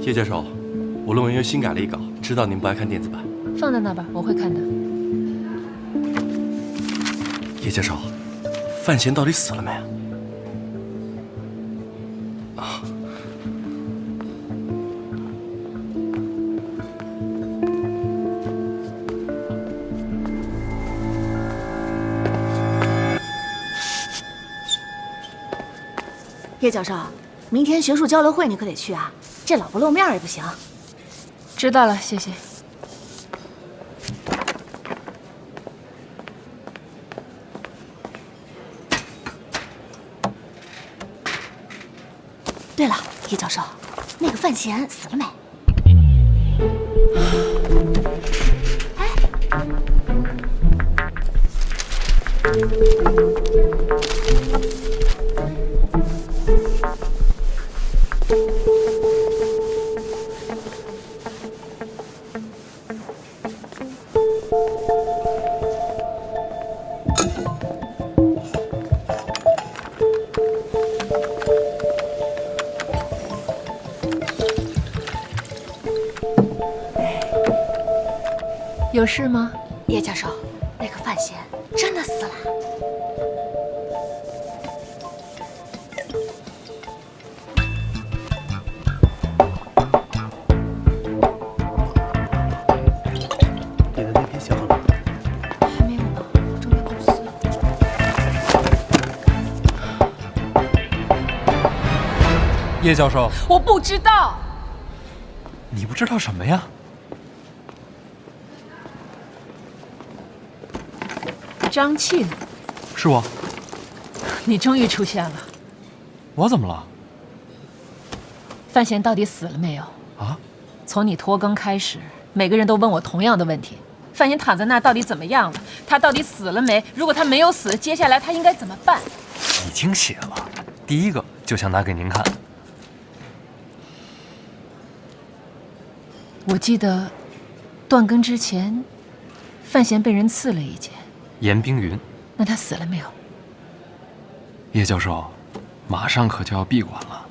叶教授，我论文又新改了一稿，知道您不爱看电子版，放在那吧，我会看的。叶教授，范闲到底死了没啊？叶教授，明天学术交流会你可得去啊，这老不露面也不行。知道了，谢谢。对了，叶教授，那个范闲死了没？有事吗？叶教授，那个范闲真的死了。你的那篇写好了？还没有呢，我正在构思。叶教授，我不知道。你不知道什么呀？张庆，是我。你终于出现了。我怎么了？范闲到底死了没有？啊？从你拖更开始，每个人都问我同样的问题：范闲躺在那到底怎么样了？他到底死了没？如果他没有死，接下来他应该怎么办？已经写了，第一个就想拿给您看。我记得断更之前，范闲被人刺了一剑。严冰云，那他死了没有？叶教授，马上可就要闭馆了。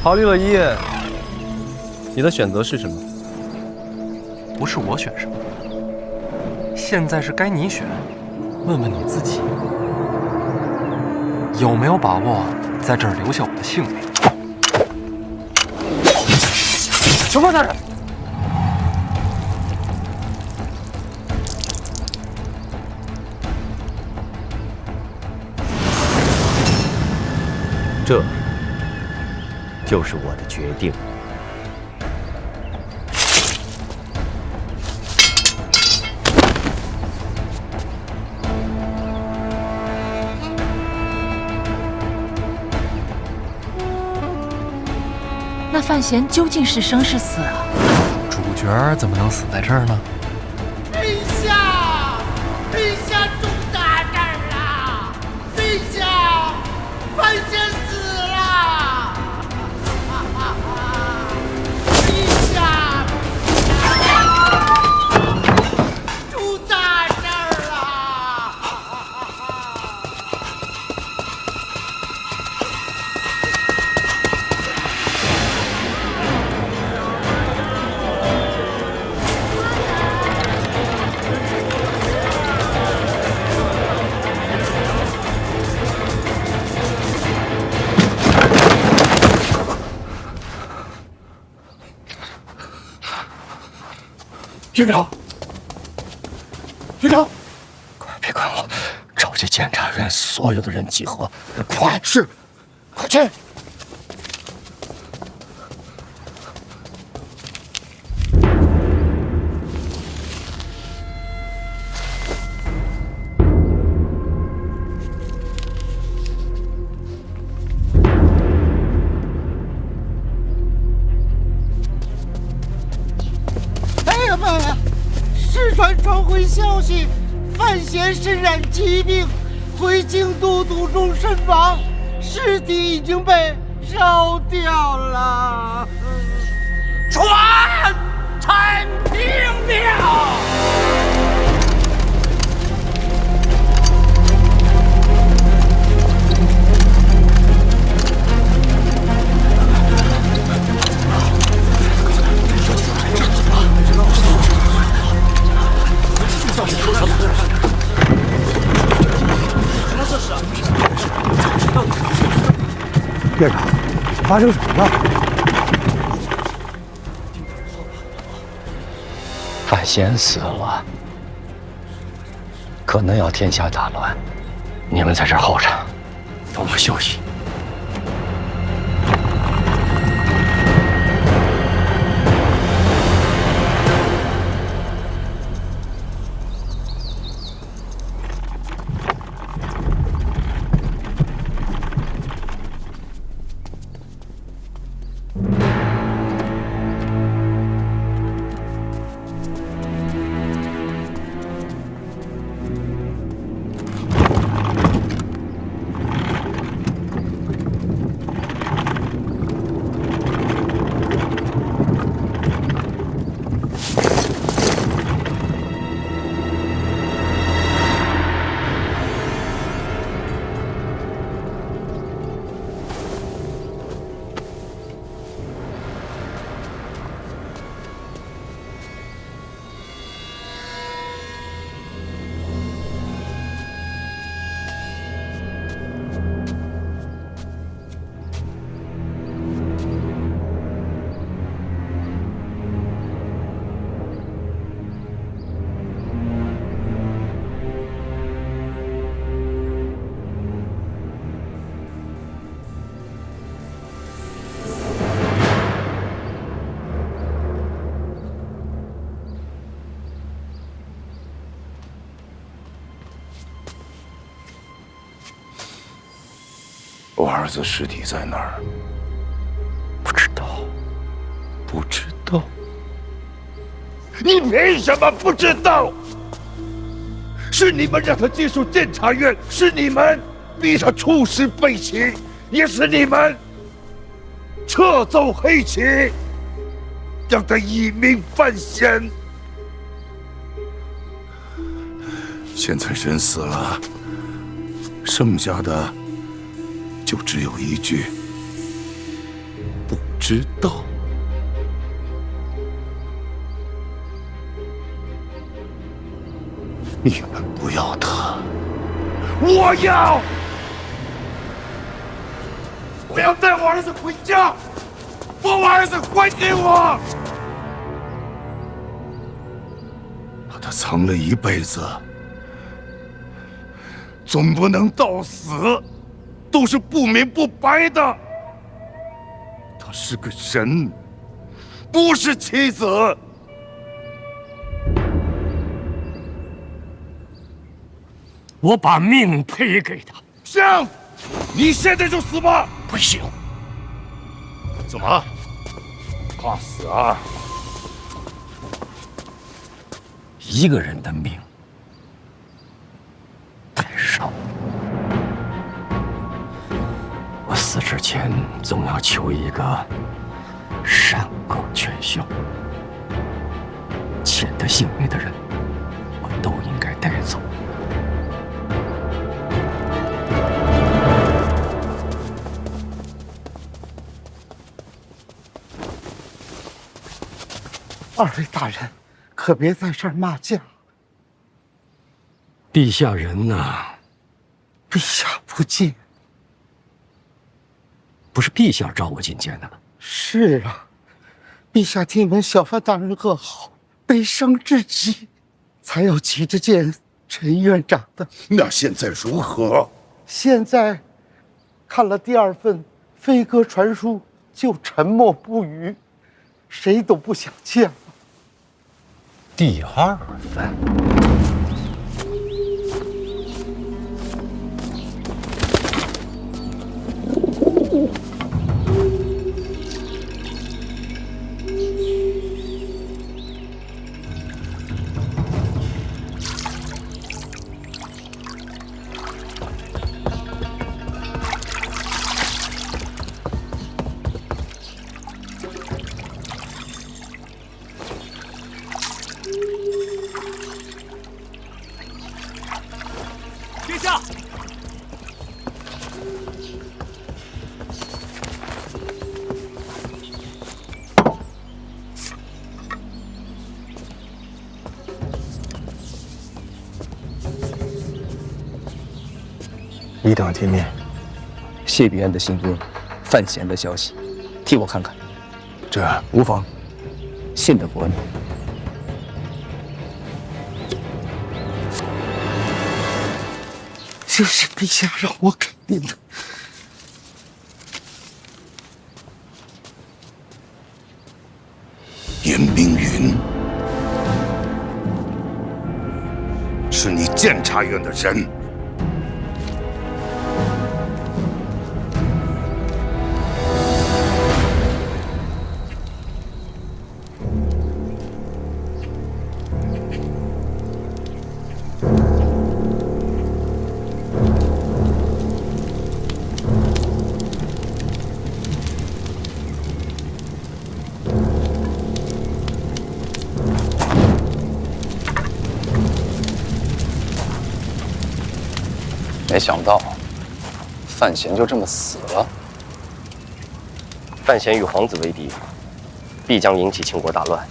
逃离了一夜，你的选择是什么？不是我选什么，现在是该你选。问问你自己，有没有把握在这儿留下我的性命？囚犯大人，这就是我的决定。那范闲究竟是生是死啊？主角怎么能死在这儿呢？陛下，陛下重大事儿了！陛下，范闲死了！陛下，出大事儿了！局长，局长，快别管我，召集检察院所有的人集合，快！是，快去！哎呀妈呀！是失传传回消息，范闲身染疾病，回京都途中身亡，尸体已经被烧掉了。传陈平了。院长，发生什么了？范闲死了，可能要天下大乱。你们在这儿候着，等我休息。我儿子尸体在哪儿？不知道，不知道。你凭什么不知道？是你们让他接受监察院，是你们逼他出师背弃，也是你们撤走黑旗，让他以命犯险。现在人死了，剩下的就只有一句：不知道。你们不要他，我要！我要带我儿子回家，把我儿子还给我！把他藏了一辈子，总不能到死都是不明不白的。他是个人，不是棋子。我把命赔给他。行，你现在就死吧！不行。怎么？怕死啊？一个人的命太少，我死之前总要求一个善恶全消。欠他性命的人，我都应该带走。二位大人，可别在这儿骂将。陛下人呐，陛下不进。不是陛下召我觐见的吗？是啊，陛下听闻小范大人噩耗，悲伤至极，才要急着见陈院长的。那现在如何？现在看了第二份飞鸽传书，就沉默不语，谁都不想见了。第二份。一等见面。谢必安的新婚，范闲的消息，替我看看。这无妨，信得过你。这是陛下让我肯定的。严冰云是你监察院的人。没想到，范闲就这么死了。范闲与皇子为敌，必将引起倾国大乱。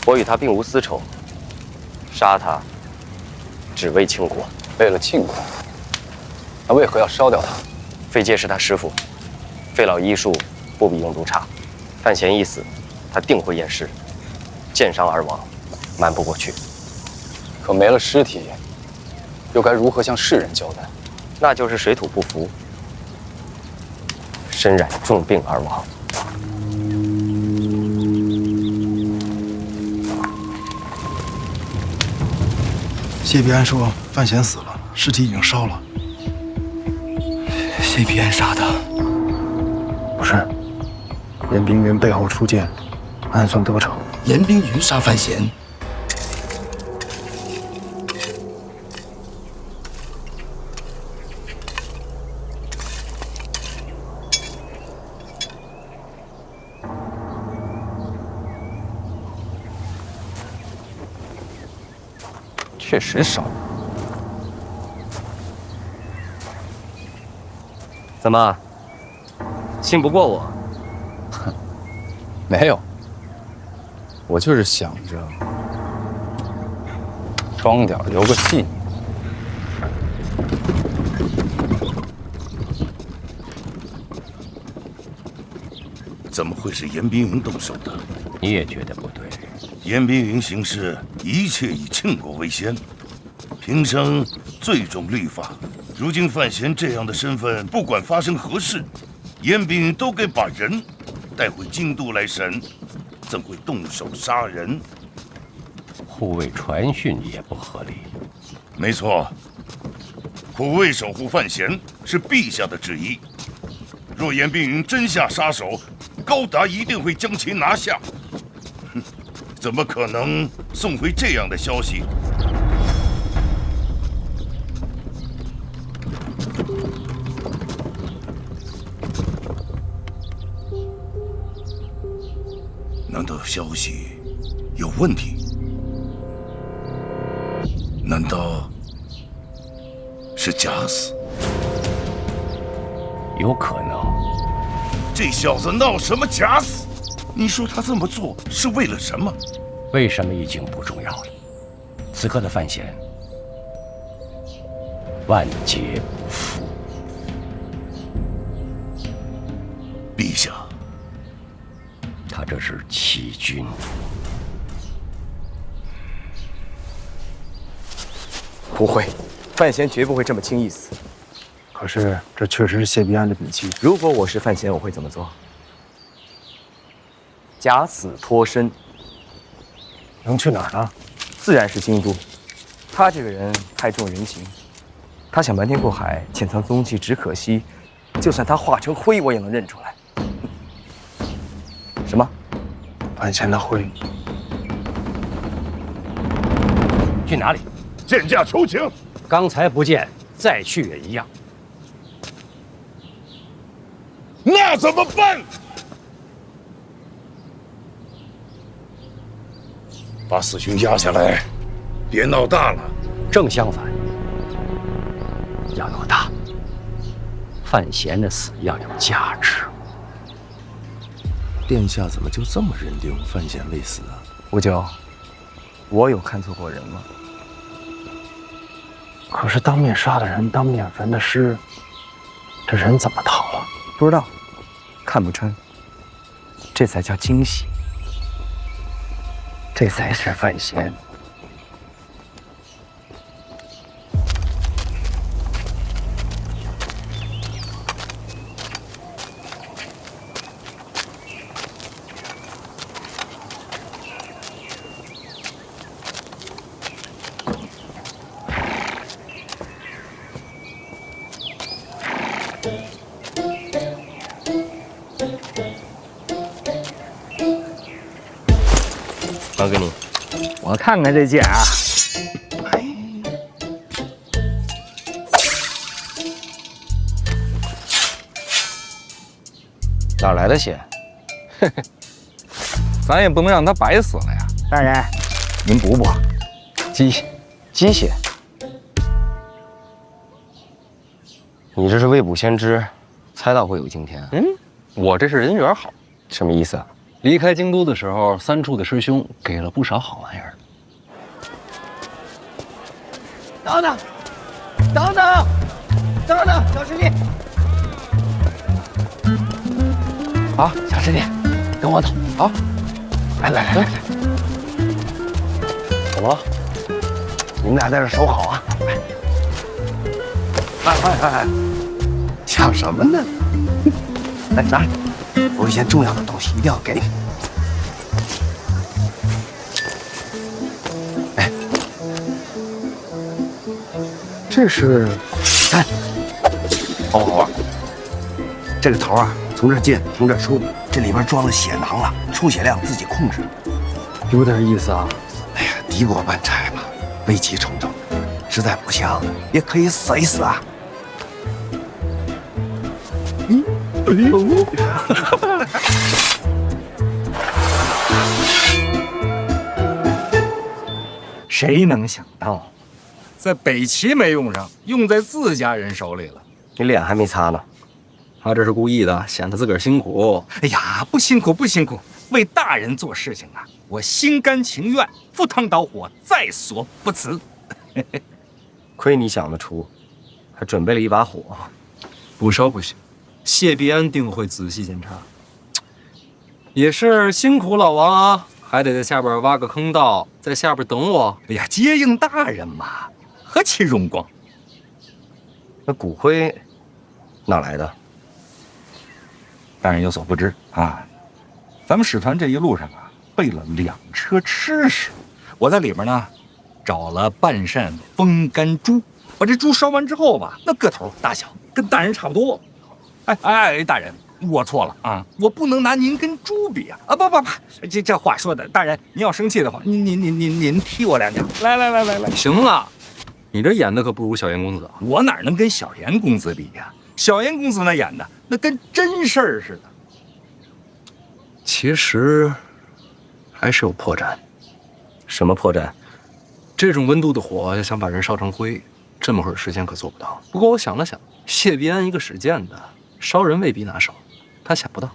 我与他并无私仇，杀他，只为倾国。为了庆国，那为何要烧掉他？费介是他师傅，费老医术不比用毒差。范闲一死，他定会验尸，箭伤而亡，瞒不过去。可没了尸体，又该如何向世人交代？那就是水土不服，身染重病而亡。谢必安说范闲死了，尸体已经烧了。谢必安杀的？不是，严冰云背后出剑，暗算得逞。严冰云杀范闲？确实少。怎么，信不过我？没有，我就是想着装点留个纪念。怎么会是严冰云动手的？你也觉得不对？严冰云行事一切以庆国为先，平生最重律法。如今范闲这样的身份，不管发生何事，严冰云都该把人带回京都来审，怎会动手杀人？护卫传讯也不合理。没错，护卫守护范闲是陛下的旨意。若严冰云真下杀手，高达一定会将其拿下。怎么可能送回这样的消息？难道消息有问题？难道是假死？有可能。这小子闹什么假死？你说他这么做是为了什么？为什么已经不重要了。此刻的范闲，万劫不复。陛下，他这是欺君。不会，范闲绝不会这么轻易死。可是这确实是谢必安的笔迹。如果我是范闲，我会怎么做？假死脱身。能去哪儿呢？自然是京都。他这个人太重人情，他想瞒天过海，潜藏踪迹，只可惜，就算他化成灰，我也能认出来。什么？范闲的灰。去哪里？见驾求情。刚才不见，再去也一样。那怎么办？把死凶压下来，别闹大了。正相反，要闹大。范闲的死要有价值。殿下怎么就这么认定范闲未死啊？吴九，我有看错过人吗？可是当面杀的人，当面焚的尸，这人怎么逃了？不知道，看不穿，这才叫惊喜，这才是范闲。还给你，我看看这剑啊，哪来的血？咱也不能让他白死了呀。大人，您补补，鸡血。你这是未卜先知，猜到会有今天。我这是人缘好。什么意思啊？离开京都的时候，三处的师兄给了不少好玩意儿。等等，等等，等等，小师弟！好，小师弟，跟我走。好，来来来来来，怎么了？你们俩在这守好啊！哎，想什么呢？来拿，我有一件重要的东西一定要给你。哎，这是看，好好玩。这个头啊，从这进，从这出，这里边装了血囊了，出血量自己控制。有点意思啊。哎呀，敌国办差嘛，危急重重，实在不行也可以死一死啊。谁能想到，在北齐没用上，用在自家人手里了？你脸还没擦呢。他这是故意的，显得自个儿辛苦。哎呀，不辛苦不辛苦，为大人做事情啊，我心甘情愿，赴汤蹈火，在所不辞。亏你想得出，还准备了一把火。不烧不行，谢必安定会仔细检查。也是辛苦老王啊，还得在下边挖个坑道，在下边等我。哎呀，接应大人嘛，何其荣光！那骨灰哪来的？大人有所不知啊，咱们使团这一路上啊，备了2车吃食，我在里边呢找了半扇风干猪，把这猪烧完之后吧，那个头大小跟大人差不多。哎，大人，我错了啊，我不能拿您跟猪比啊！不，这话说的，大人您要生气的话，您踢我2脚。来，行了，你这演的可不如小严公子啊。我哪能跟小严公子比呀？小严公子那演的那跟真事儿似的。其实还是有破绽。什么破绽？这种温度的火，要想把人烧成灰，这么会儿时间可做不到。不过我想了想，谢必安一个使剑的，烧人未必拿手，他想不到。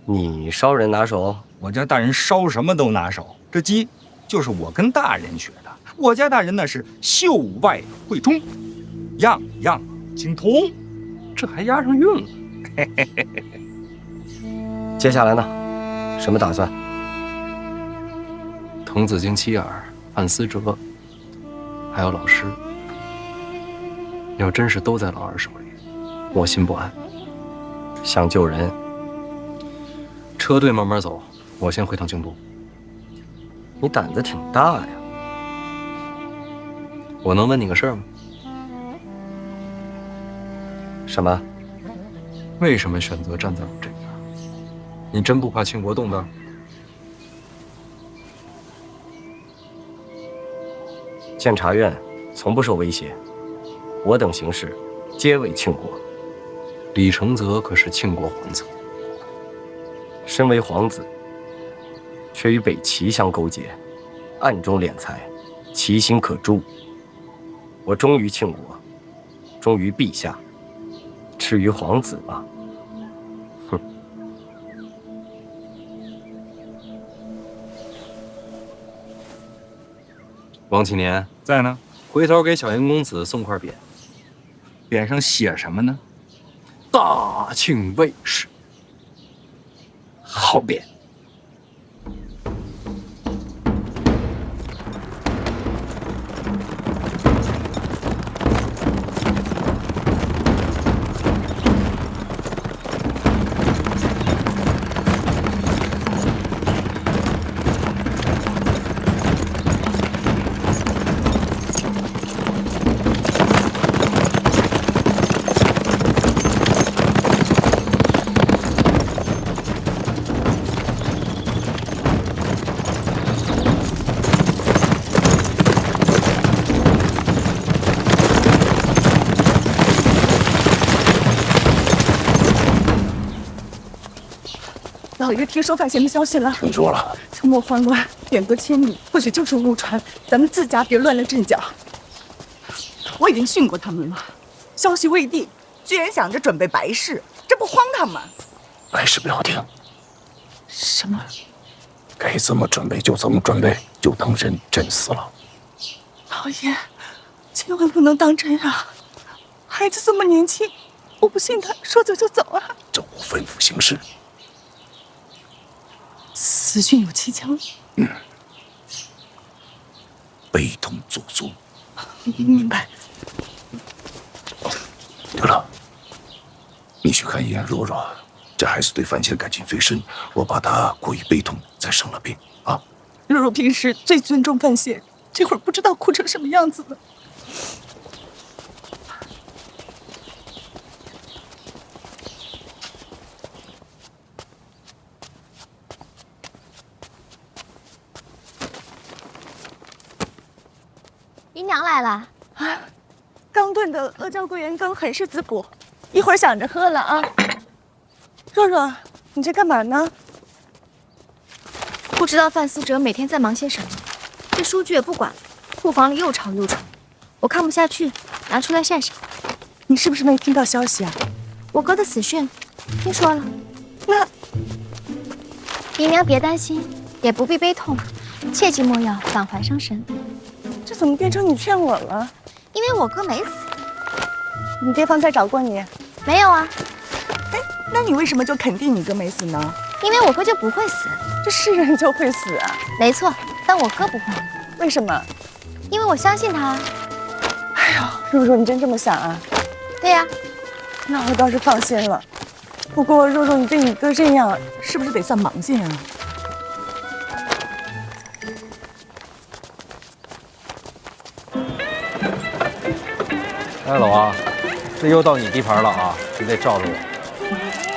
你烧人拿手？我家大人烧什么都拿手，这鸡就是我跟大人学的。我家大人那是袖外慧中，样样精通，这还押上韵了。接下来呢？什么打算？滕子京、妻儿、范思哲，还有老师，要真是都在老二手里，我心不安。想救人，车队慢慢走，我先回趟京都。你胆子挺大呀！我能问你个事儿吗？什么？为什么选择站在我这边？你真不怕庆国动荡？监察院从不受威胁，我等行事皆为庆国。李承泽可是庆国皇子，身为皇子，却与北齐相勾结，暗中敛财，其心可诛。我忠于庆国，忠于陛下，至于皇子吧，哼。王启年在呢。回头给小云公子送块匾，匾上写什么呢？大庆卫士。好匾。老爷听说范闲的消息了，听说了。秋末宦乱，远隔千里，或许就是误传。咱们自家别乱了阵脚。我已经训过他们了，消息未定，居然想着准备白事，这不荒唐吗？白事不要听，什么？该怎么准备就怎么准备，就当真死了。老爷，千万不能当真啊！孩子这么年轻，我不信他说走就走啊！这我吩咐行事。死讯有蹊跷。悲痛做足。明白。对了，你去看一眼若若，这孩子对范闲感情最深，我把他过于悲痛，再生了病啊。若若平时最尊重范闲，这会儿不知道哭成什么样子了。姨娘来了啊！刚炖的阿胶桂圆羹很是滋补，一会儿想着喝了啊。若若，你这干嘛呢？不知道范思哲每天在忙些什么，这书具也不管了，库房里又吵又吵，我看不下去，拿出来晒晒。你是不是没听到消息啊？我哥的死讯，听说了。那姨娘别担心，也不必悲痛，切记莫要感怀伤神。这怎么变成你劝我了？因为我哥没死。你爹方才找过你？没有啊。哎，那你为什么就肯定你哥没死呢？因为我哥就不会死。这是人就会死啊？没错，但我哥不会。为什么？因为我相信他。哎呦，若若，你真这么想啊？对呀。那我倒是放心了。不过若若，你对你哥这样，是不是得算忙性啊？哎，老王，这又到你地盘了啊！你得罩着我。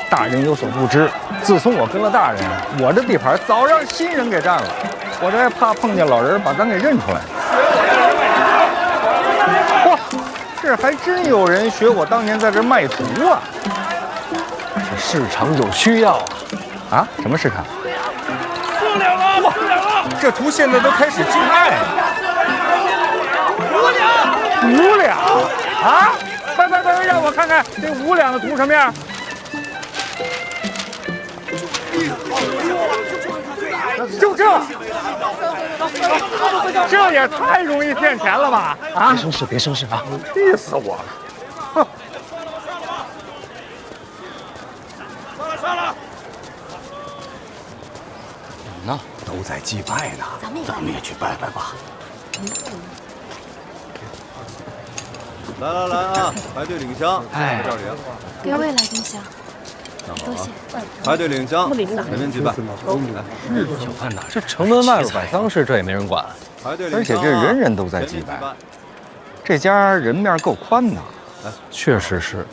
大人有所不知，自从我跟了大人，我这地盘早让新人给占了。我这还怕碰见老人把咱给认出来。嚯，这还真有人学我当年在这卖图啊！这市场有需要啊！啊？什么市场4两了，4两了！这图现在都开始竞卖了。5两啊！快，让我看看这5两的图什么样。就这也太容易骗钱了吧！啊！别生事啊！气死我了！哼！算了！怎么呢？都在祭拜呢，咱们也去拜拜吧。来啊！排队领香，哎，这领。给我也来根香。多谢。排队领香，全面祭拜。小范呐，这城门外边摆丧事，这也没人管。而且这人人都在祭拜，这家人面够宽的。确实是。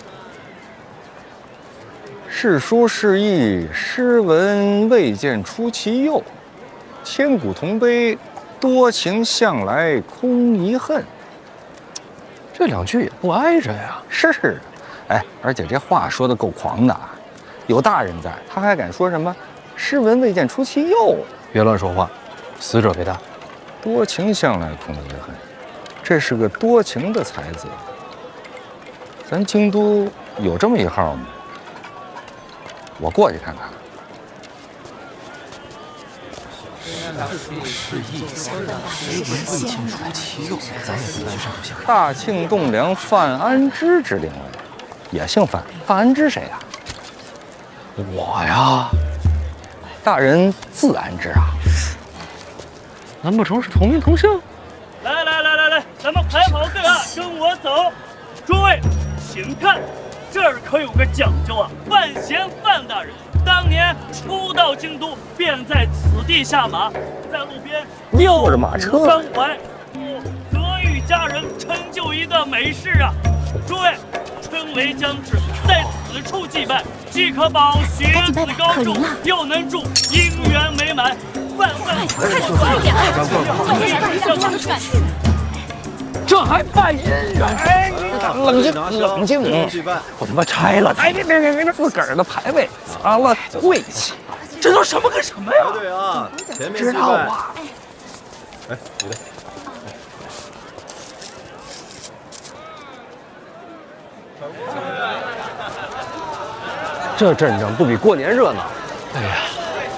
世书世义，诗文未见出其右。千古同悲，多情向来空遗恨。这2句也不挨着呀。是，哎，而且这话说的够狂的，有大人在，他还敢说什么“诗文未见出其右”？别乱说话，死者为大。多情向来空遗恨，这是个多情的才子。咱京都有这么一号吗？我过去看看。大庆栋梁范安之之灵位，也姓范。范安之谁呀？我呀。大人字安之啊。难不成是同名同姓？来，咱们排好队啊，跟我走。诸位，请看，这儿可有个讲究啊！范闲范大人当年初到京都，便在此地下马，在路边又是马车伤怀，德育佳人，成就一段美事啊！诸位，春闱将至，在此处祭拜，既可保学子高中，又能助姻缘美满。快点！这还办姻缘？哎，冷静！我他妈拆了！哎，别，自个儿的牌位砸了晦气，这都什么跟什么呀？对啊，前面知道啊。哎，你的。这阵仗不比过年热闹。哎呀，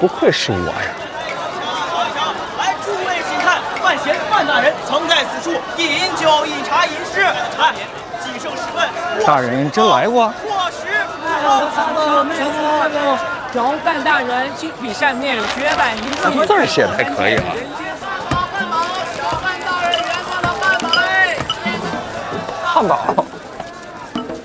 不愧是我呀！来，诸位请看，范闲范大人曾在此处一饮酒，一茶，一诗，差点几胜10问。大人真来过？过时。找范大人亲笔扇面，绝版一字。字写的还可以啊。小范大人圆满了汉堡嘞！汉堡。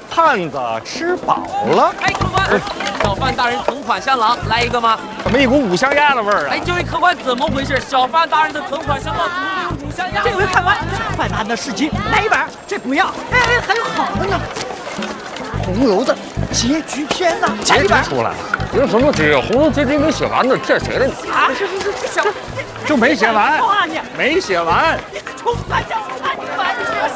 汉子吃饱了。哎，客官，小范大人同款香囊，来一个吗？怎么一股五香鸭的味儿啊？哎，这位客官怎么回事？小范大人的同款香囊怎么没有五香鸭？这位客官，小范大人的事情来一本，这不要。哎，还有好的呢。红楼的结局篇呢？结局出来了？有什么结？红楼结局没写完呢，骗谁了你？啊，是，就没写完，没写完。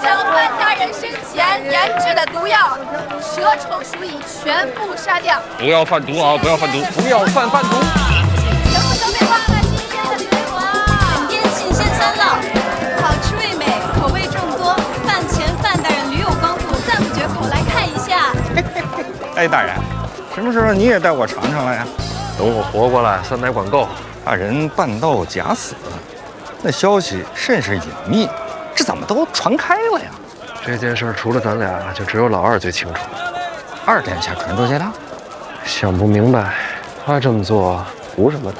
小范大人生前研制的毒药，蛇虫鼠蚁全部杀掉。不要贩毒啊！不要贩毒！不要贩毒！全部都被挖了，新鲜的鱼哇！烟信鲜3烙，好吃味美，口味众多。饭前范大人驴友光顾，赞不绝口，来看一下。哎，大人，什么时候你也带我尝尝来呀？等我活过来，酸奶管够。大人半道假死，那消息甚是隐秘，这怎么都传开了呀？这件事除了咱俩，就只有老二最清楚。二殿下可能都知道，想不明白，他这么做图什么呢？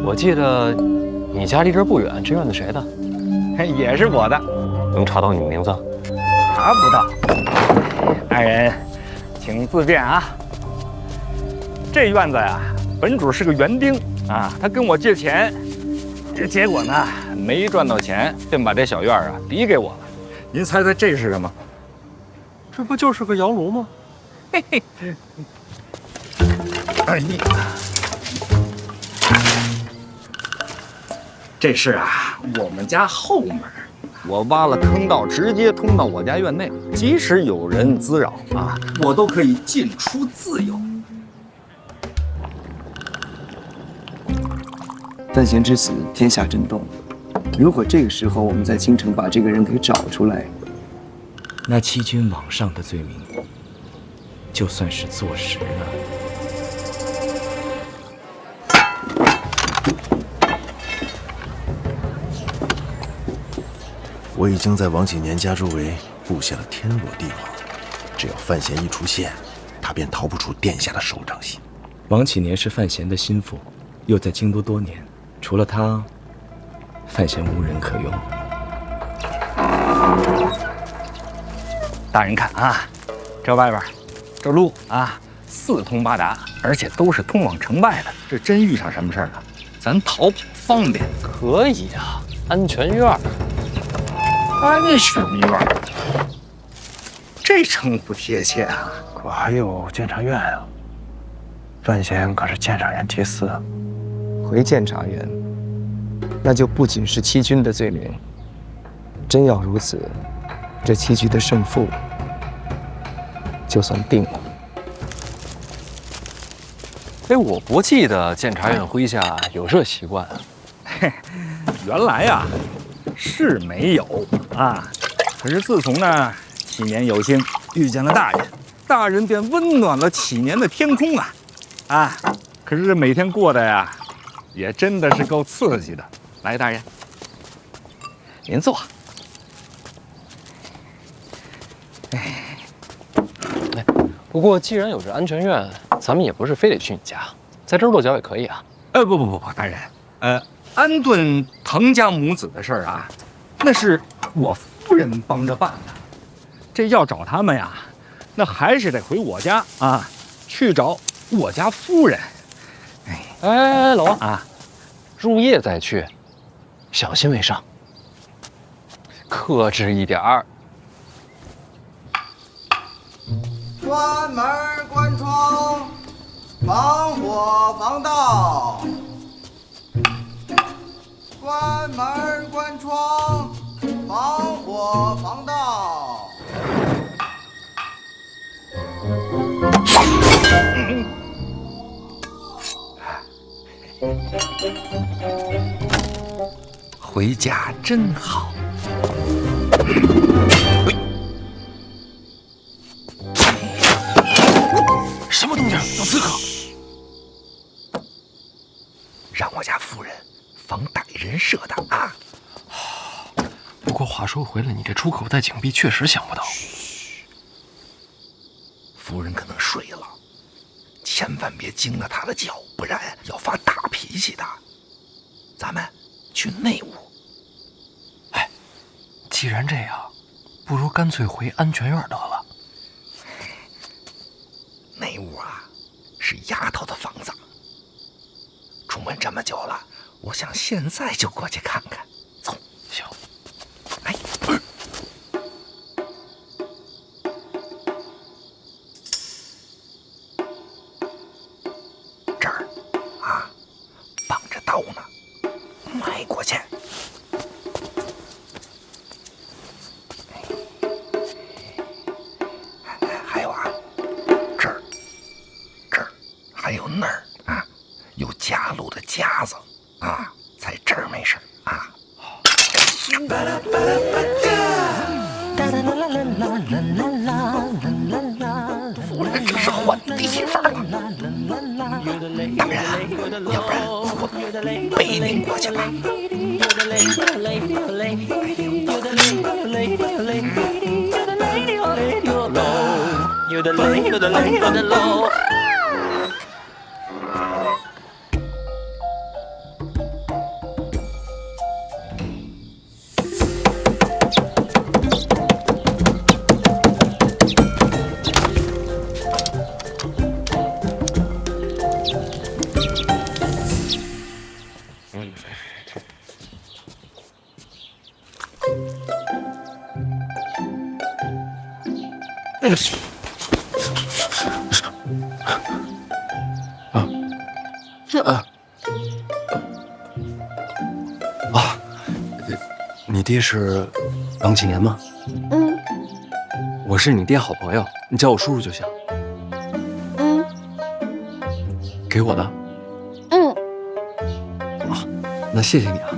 我记得你家离这儿不远，这院子谁的？也是我的。能查到你名字？查不到。大人，请自便啊。这院子呀，本主是个园丁啊，他跟我借钱，结果呢没赚到钱，便把这小院啊抵给我了。您猜猜这是什么？这不就是个窑炉吗？嘿嘿。哎呀，这是啊，我们家后门。我挖了坑道，直接通到我家院内，即使有人滋扰啊，我都可以进出自由。范闲之死，天下震动。如果这个时候我们在京城把这个人给找出来，那欺君罔上的罪名，就算是坐实了。我已经在王启年家周围布下了天罗地网，只要范闲一出现，他便逃不出殿下的手掌心。王启年是范闲的心腹，又在京都多年，除了他，范闲无人可用。大人看啊，这外边，这路啊四通八达，而且都是通往城外的。这真遇上什么事儿了，咱逃跑方便。可以啊，安全院。安全院，这称呼贴切啊！可还有监察院啊。范闲可是监察院祭司，回监察院，那就不仅是欺君的罪名。真要如此，这棋局的胜负就算定了。哎，我不记得监察院麾下有这习惯啊。原来呀。是没有啊，可是自从呢启年有幸遇见了大人，大人便温暖了启年的天空啊！啊，可是这每天过得呀，也真的是够刺激的。来，大人，您坐。不过既然有这安全院，咱们也不是非得去你家，在这儿落脚也可以啊。不，大人，安顿滕家母子的事儿啊，那是我夫人帮着办的。这要找他们呀，那还是得回我家啊，去找我家夫人。哎，老王啊，入夜再去，小心为上，克制一点儿。关门关窗，防火防盗。关门关窗，防火防盗。回家真好。什么动静？有刺客！让我家夫人防歹人设的啊！不过话说回来，你这出口带紧闭，确实想不到。夫人可能睡了，千万别惊了她的觉，不然要发大脾气的。咱们去内屋。哎，既然这样，不如干脆回安全院得了。内屋啊，是丫头的房子。出门这么久了，我想现在就过去看看。走，行。哎，这儿啊，绑着刀呢，迈过去。还有啊，这儿还有那儿啊，有夹路的夹子啊，在这儿没事啊。夫人这是换地方了，大人啊，要不然我背您过去吧。你爹是王启年吗？嗯。我是你爹好朋友，你叫我叔叔就行。嗯。给我的。嗯。啊，那谢谢你啊。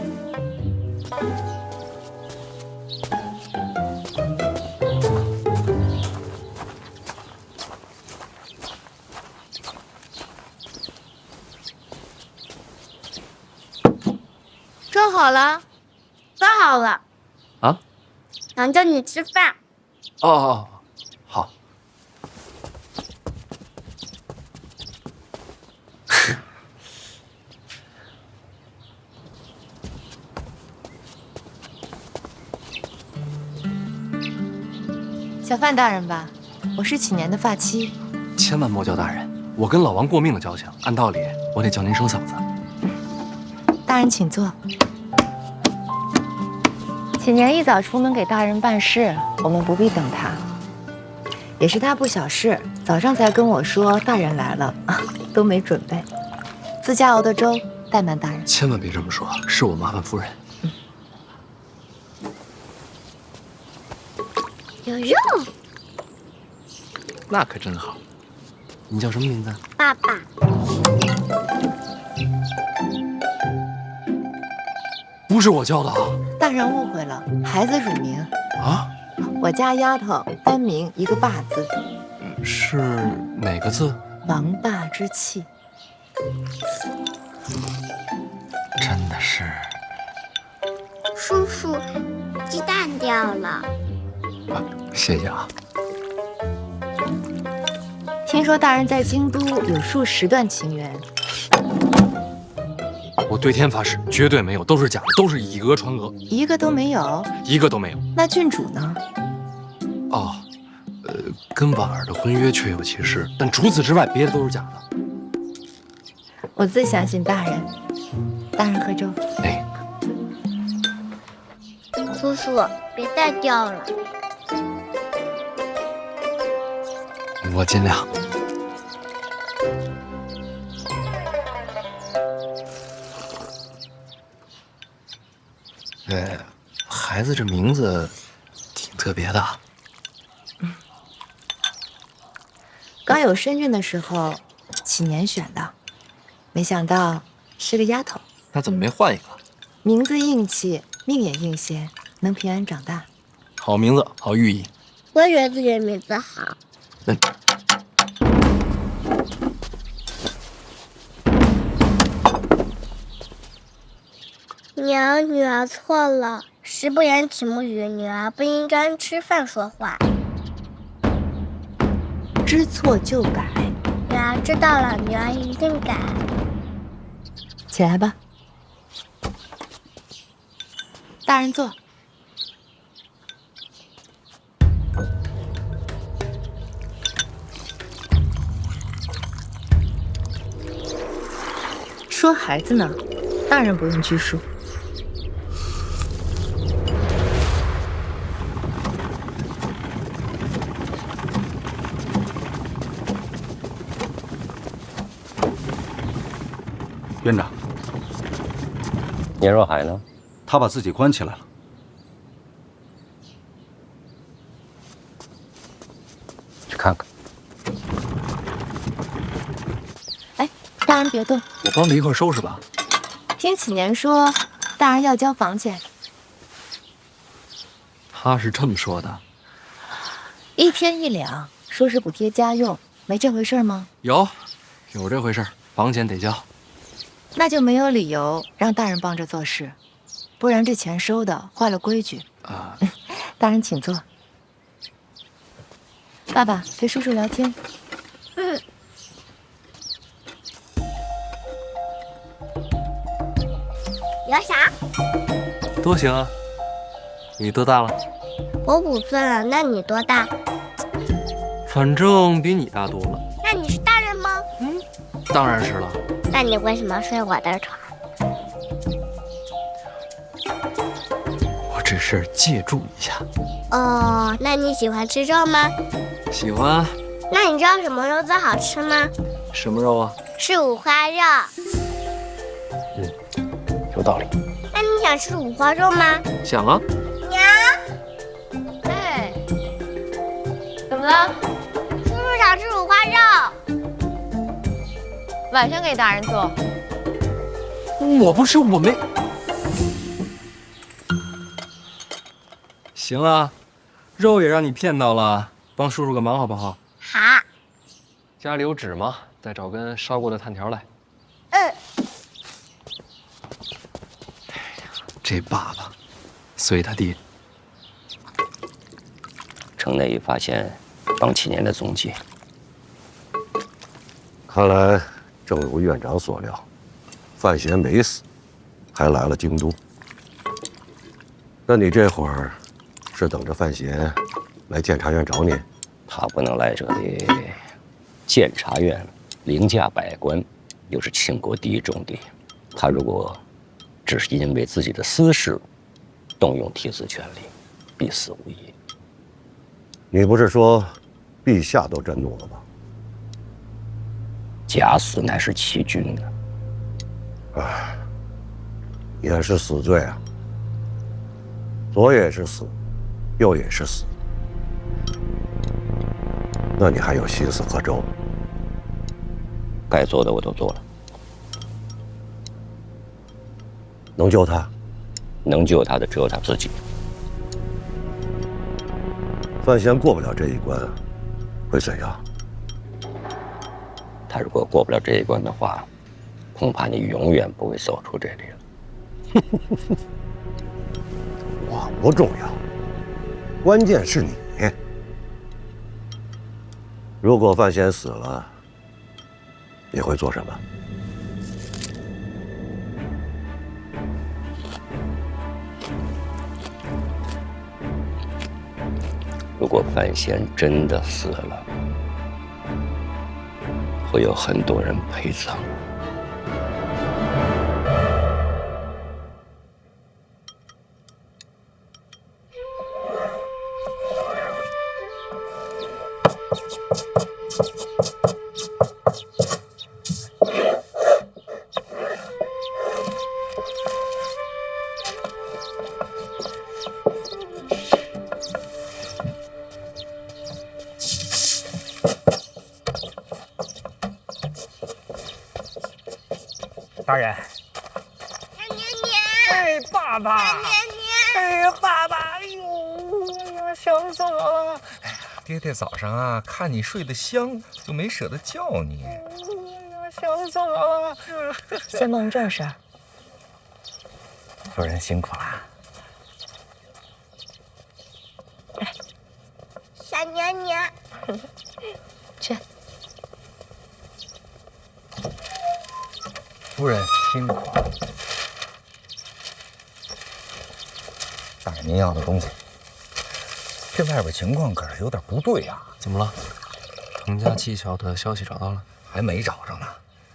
装好了，装好了。啊？娘叫你吃饭。哦，好。小范大人吧，我是启年的发妻。千万莫叫大人，我跟老王过命的交情，按道理我得叫您声嫂子。大人请坐。启年一早出门给大人办事，我们不必等他。也是他不小事，早上才跟我说大人来了，都没准备。自家熬的粥，怠慢大人。千万别这么说，是我麻烦夫人。有肉。那可真好。你叫什么名字？爸爸。不是我叫的啊！大人误会了，孩子乳名。啊？我家丫头单名一个霸字，是哪个字？王霸之气。真的是。叔叔，鸡蛋掉了。谢谢啊。听说大人在京都有数10段情缘。我对天发誓，绝对没有，都是假的，都是以讹传讹，一个都没有，一个都没有。那郡主呢？哦，跟婉儿的婚约确有其事，但除此之外，别的都是假的。我最相信大人。大人喝粥。哎，叔叔，别再掉了。我尽量。孩子这名字挺特别的。刚有身孕的时候，起年选的，没想到是个丫头。那怎么没换一个？名字硬气，命也硬些，能平安长大。好名字，好寓意。我也觉得自己的名字好。娘，女儿错了。食不言，寝不语，女儿不应该吃饭说话。知错就改。女儿知道了，女儿一定改。起来吧。大人坐。说孩子呢，大人不用拘束。院长，年若海呢？他把自己关起来了。去看看。哎，大人别动，我帮着一块收拾吧。听启年说，大人要交房钱。他是这么说的。1天1两，说是补贴家用，没这回事吗？有这回事，房钱得交。那就没有理由让大人帮着做事，不然这钱收的坏了规矩。大人请坐。爸爸陪叔叔聊天。聊啥？都行啊。你多大了？我5岁了，那你多大？反正比你大多了。那你是大人吗？当然是了。那你为什么睡我的床？我只是借助一下。哦，那你喜欢吃肉吗？喜欢。那你知道什么肉最好吃吗？什么肉啊？是五花肉。有道理。那你想吃五花肉吗？想啊。娘。哎，怎么了？叔叔想吃五花肉。晚上给大人做。我不吃，我没。行啊，肉也让你骗到了，帮叔叔个忙好不好？好。家里有纸吗？再找根烧过的炭条来。这爸爸，随他爹。城内已发现王启年的踪迹。看来正如院长所料，范闲没死，还来了京都。那你这会儿是等着范闲来监察院找你？他不能来这里，监察院凌驾百官，又是倾国第一重地。他如果只是因为自己的私事动用替死权力，必死无疑。你不是说陛下都震怒了吗？假死乃是欺君呢。唉，也是死罪啊。左也是死，右也是死。那你还有心思喝粥？该做的我都做了。能救他？能救他的只有他自己。范闲过不了这一关，会怎样？他如果过不了这一关的话，恐怕你永远不会走出这里了。我不重要，关键是你。如果范闲死了，你会做什么？如果范闲真的死了，会有很多人陪葬。大人，哎，爸爸，哎呀，爸爸，哎呦，想死我了！哎呀，爹爹早上啊，看你睡得香，就没舍得叫你。想死我了！先弄正事儿。夫人辛苦了。小娘娘，去。夫人辛苦了。大人，您要的东西。这外边情况可是有点不对呀。怎么了？滕家蹊跷的消息找到了？还没找着呢。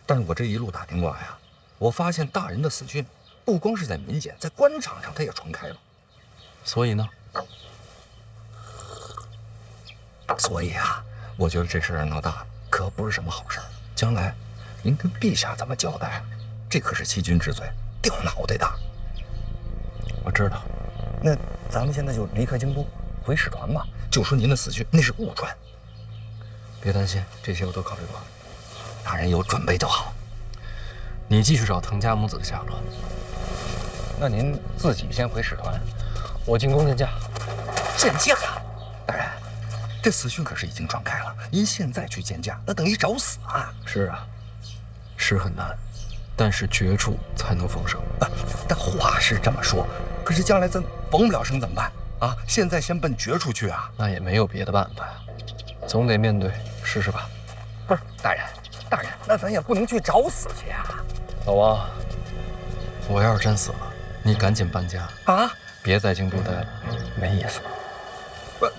但是我这一路打听过来呀，我发现大人的死讯不光是在民间，在官场上他也传开了。所以呢？所以啊，我觉得这事儿闹大了，可不是什么好事儿。将来您跟陛下怎么交代啊？这可是欺君之罪，掉脑袋的。我知道。那咱们现在就离开京都，回使团吧。就说您的死讯那是误传。别担心，这些我都考虑过了。大人有准备就好。你继续找滕家母子的下落。那您自己先回使团，我进宫见驾。见驾？大人，这死讯可是已经传开了，您现在去见驾，那等于找死啊！是啊，是很难，但是绝处才能逢生。但话是这么说，可是将来咱逢不了生怎么办啊？现在先奔绝处去啊？那也没有别的办法呀，总得面对试试吧。不是，大人，那咱也不能去找死去呀。老王，我要是真死了，你赶紧搬家啊！别在京都待了，没意思。不，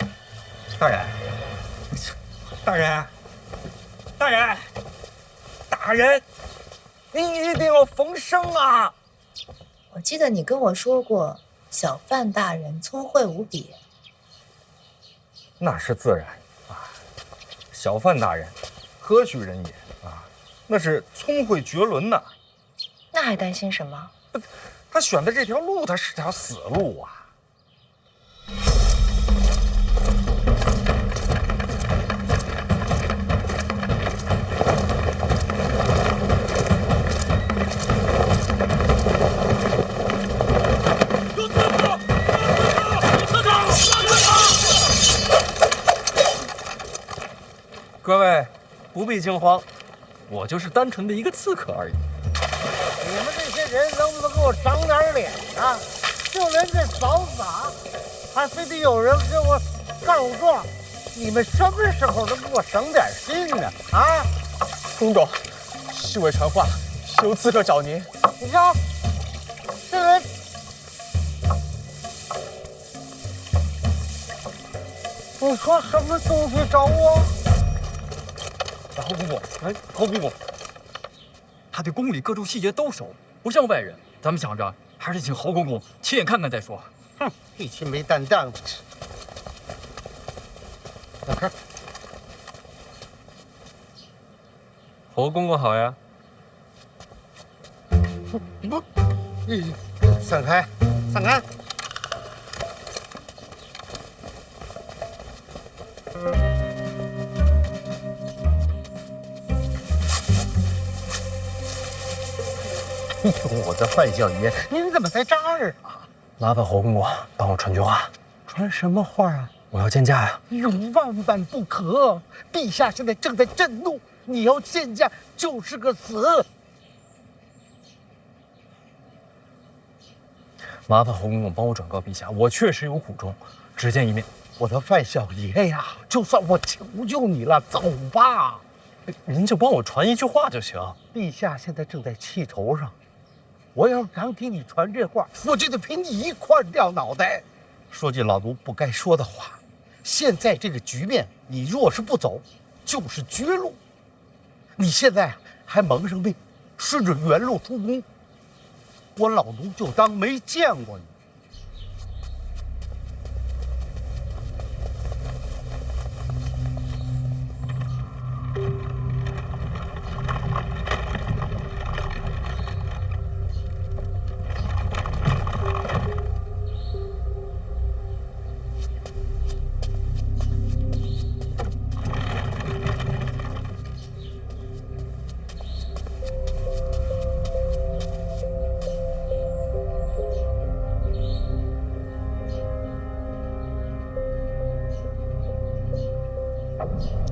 大人，您一定要逢生啊！我记得你跟我说过，小范大人聪慧无比。那是自然啊，小范大人何许人也啊？那是聪慧绝伦呐。那还担心什么？他选的这条路，他是条死路啊。各位不必惊慌，我就是单纯的一个刺客而已。你们这些人能不能给我长点脸啊？就连这扫法，还非得有人给我告状，你们什么时候能给我省点心呢？啊！公公，侍卫传话，有刺客找您。你瞧，这人。你说什么东西找我？侯公公，侯公公，他对宫里各处细节都熟，不像外人。咱们想着还是请侯公公亲眼看看再说。哼，一群没担当的。老柯，侯公公好呀。不，散开，散开。我的范小爷，您怎么在这儿啊？麻烦侯公公帮我传句话。传什么话啊？我要见驾呀！有万万不可！陛下现在正在震怒，你要见驾就是个死。麻烦侯公公帮我转告陛下，我确实有苦衷，只见一面。我的范小爷呀，就算我求求你了，走吧。您就帮我传一句话就行。陛下现在正在气头上，我要想替你传这话，我就得陪你一块掉脑袋。说句老奴不该说的话，现在这个局面，你若是不走，就是绝路。你现在还蒙上病，顺着原路出宫，我老奴就当没见过你。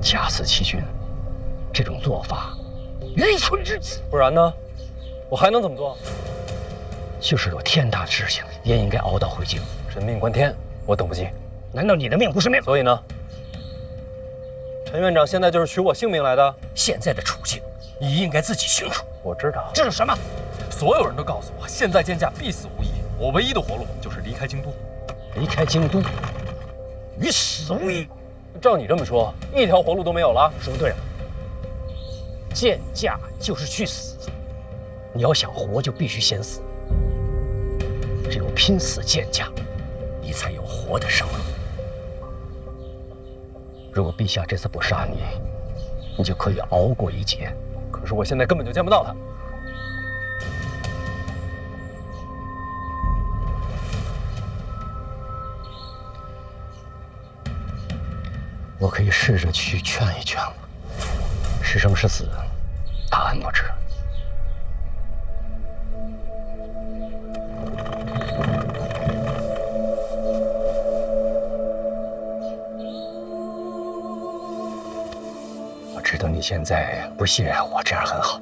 假死欺君，这种做法愚蠢至极。不然呢？我还能怎么做？就是有天大的事情，也应该熬到回京。人命关天，我等不及。难道你的命不是命？所以呢？陈院长现在就是取我性命来的。现在的处境，你应该自己清楚。我知道。知道什么？所有人都告诉我，现在见驾必死无疑。我唯一的活路就是离开京都。离开京都，与死无异。照你这么说，一条活路都没有了。说对了，见驾就是去死。你要想活，就必须先死。只有拼死见驾，你才有活的生路。如果陛下这次不杀你，你就可以熬过一劫。可是我现在根本就见不到他。我可以试着去劝一劝了。是生是死，答案不知。我知道你现在不信任我，这样很好。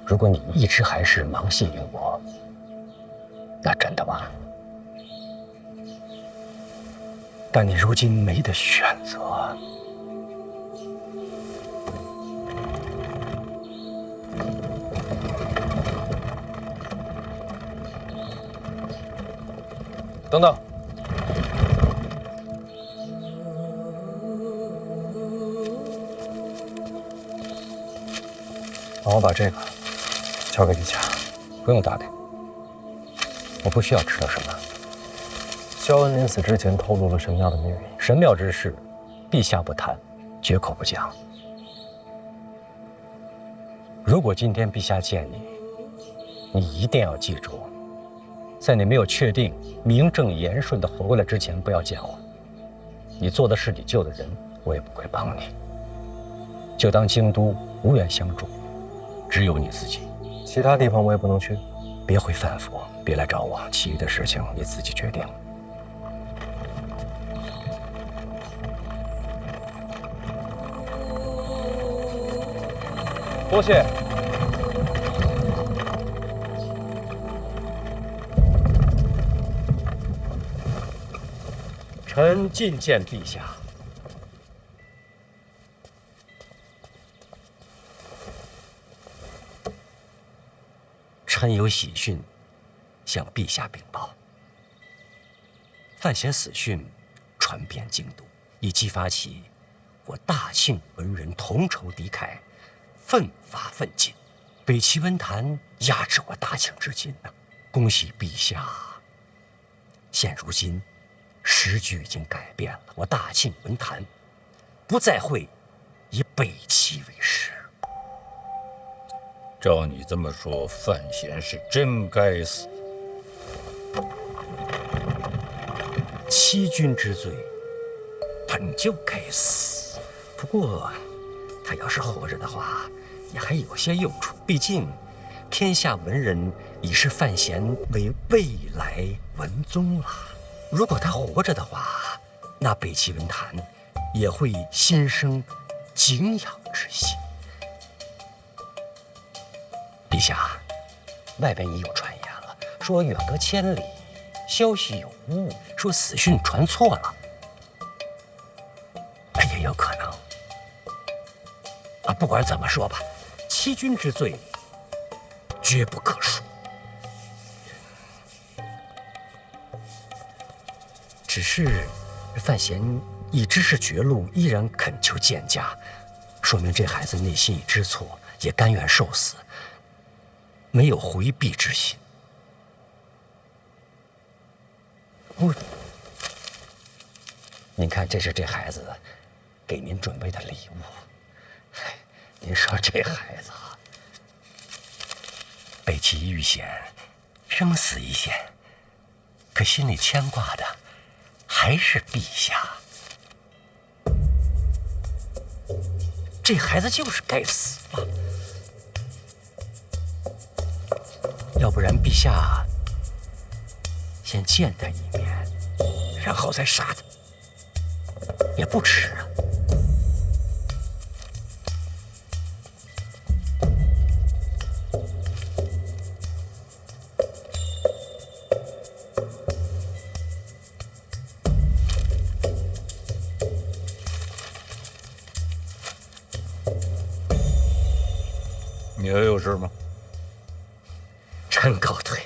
如果你一直还是盲信于我，那真的完了。但你如今没得选择。等等，帮我把这个交给陛下，不用打开。我不需要知道什么。萧恩临死之前透露了神庙的秘密，神庙之事，陛下不谈，绝口不讲。如果今天陛下见你，你一定要记住，在你没有确定名正言顺的活过来之前，不要见我。你做的是你救的人，我也不会帮你。就当京都无缘相助，只有你自己。其他地方我也不能去。别回范府，别来找我，其余的事情你自己决定。多谢。臣觐见陛下。臣有喜讯向陛下禀报。范闲死讯传遍京都，已激发起我大庆文人同仇敌忾，奋发奋进，北齐文坛压制我大庆至今呢。恭喜陛下！现如今，时局已经改变了，我大庆文坛不再会以北齐为师。照你这么说，范闲是真该死。欺君之罪本就该死，不过他要是活着的话，也还有些用处。毕竟天下文人已视范闲为未来文宗了。如果他活着的话，那北齐文坛也会心生敬仰之心。陛下，外边已有传言了，说远隔千里，消息有误，说死讯传错了，也有可能。不管怎么说吧，欺君之罪绝不可恕。只是范闲已知是绝路，依然恳求见驾，说明这孩子内心已知错，也甘愿受死，没有回避之心。您看，这是这孩子给您准备的礼物。您说这孩子北齐遇险，生死一线，可心里牵挂的还是陛下。这孩子就是该死吧？要不然陛下先见他一面，然后再杀他，也不迟啊。你还有事吗？臣告退。